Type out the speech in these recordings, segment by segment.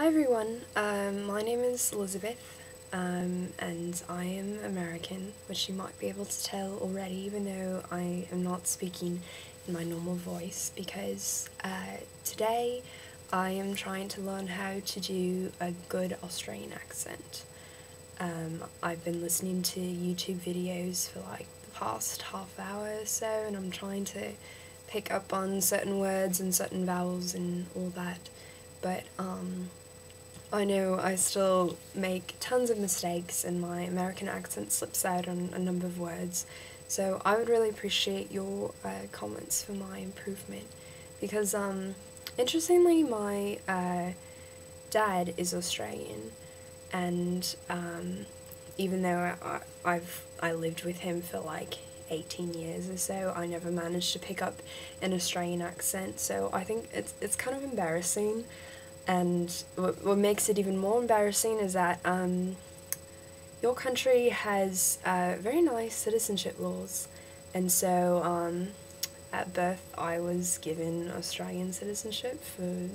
Hi everyone, my name is Elizabeth, and I am American, which you might be able to tell already, even though I am not speaking in my normal voice, because today I am trying to learn how to do a good Australian accent. I've been listening to YouTube videos for like the past half hour or so, and I'm trying to pick up on certain words and certain vowels and all that, but I know I still make tons of mistakes and my American accent slips out on a number of words, so I would really appreciate your comments for my improvement, because interestingly my dad is Australian, and even though I lived with him for like 18 years or so, I never managed to pick up an Australian accent, so I think it's kind of embarrassing. And what makes it even more embarrassing is that your country has very nice citizenship laws, and so at birth I was given Australian citizenship for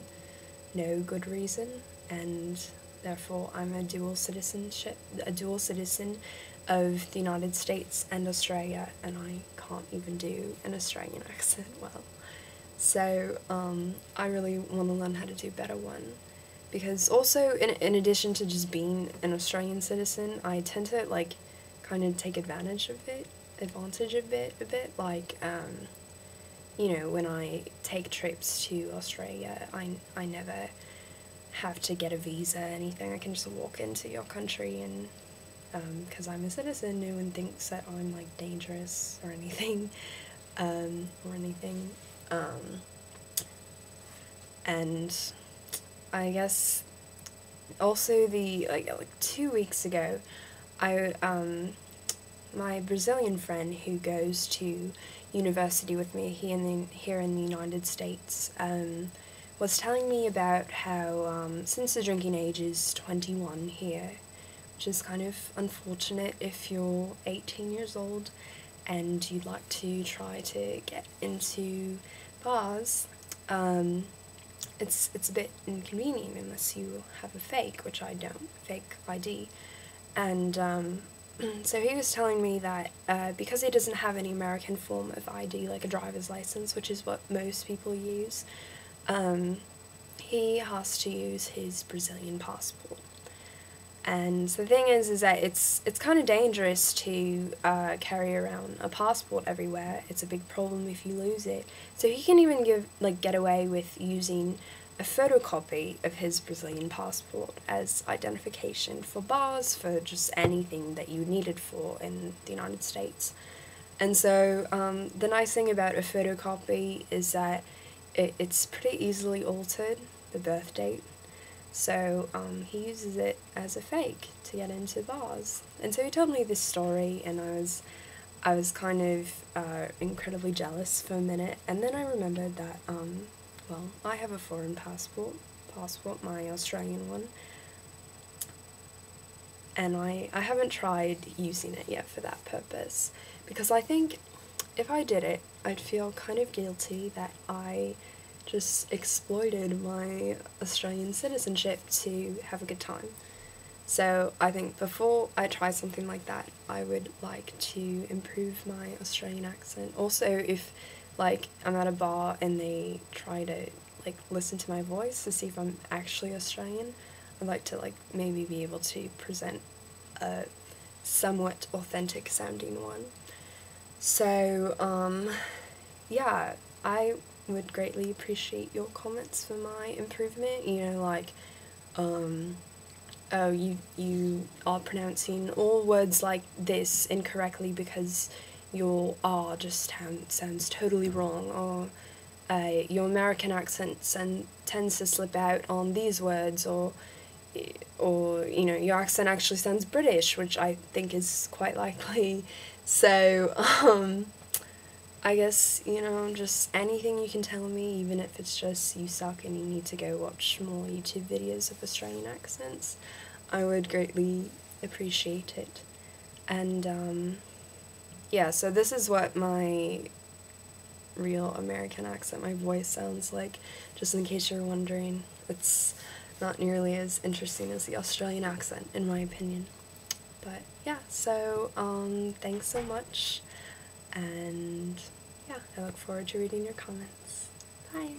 no good reason, and therefore I'm a dual citizen of the United States and Australia, and I can't even do an Australian accent well. So I really want to learn how to do a better one, because also in addition to just being an Australian citizen, I tend to like kind of take advantage of it a bit, like you know, when I take trips to Australia, I never have to get a visa or anything. I can just walk into your country, and because I'm a citizen, no one thinks that I'm like dangerous or anything. And I guess also the like 2 weeks ago, I my Brazilian friend who goes to university with me here in the United States was telling me about how since the drinking age is 21 here, which is kind of unfortunate if you're 18 years old and you'd like to try to get into bars, it's a bit inconvenient unless you have a fake, which I don't, fake ID. And so he was telling me that because he doesn't have any American form of ID, like a driver's license, which is what most people use, he has to use his Brazilian passport. And the thing is that it's kind of dangerous to carry around a passport everywhere. It's a big problem if you lose it. So he can even get away with using a photocopy of his Brazilian passport as identification for bars, for just anything that you need it for in the United States. And so the nice thing about a photocopy is that it's pretty easily altered, the birth date. So he uses it as a fake to get into bars. And so he told me this story, and I was kind of incredibly jealous for a minute, and then I remembered that, well, I have a foreign passport, my Australian one, and I haven't tried using it yet for that purpose, because I think if I did it, I'd feel kind of guilty that I just exploited my Australian citizenship to have a good time. So I think before I try something like that, I would like to improve my Australian accent. Also, if like I'm at a bar and they try to like listen to my voice to see if I'm actually Australian, I'd like to like maybe be able to present a somewhat authentic sounding one. So yeah, I would greatly appreciate your comments for my improvement. You know, like, oh, you are pronouncing all words like this incorrectly because your R just sounds totally wrong, or your American accent tends to slip out on these words, or you know, your accent actually sounds British, which I think is quite likely. So I guess, you know, just anything you can tell me, even if it's just you suck and you need to go watch more YouTube videos of Australian accents, I would greatly appreciate it. And yeah, so this is what my real American accent, my voice sounds like, just in case you're wondering. It's not nearly as interesting as the Australian accent, in my opinion. But yeah, so thanks so much, and yeah, I look forward to reading your comments. Bye!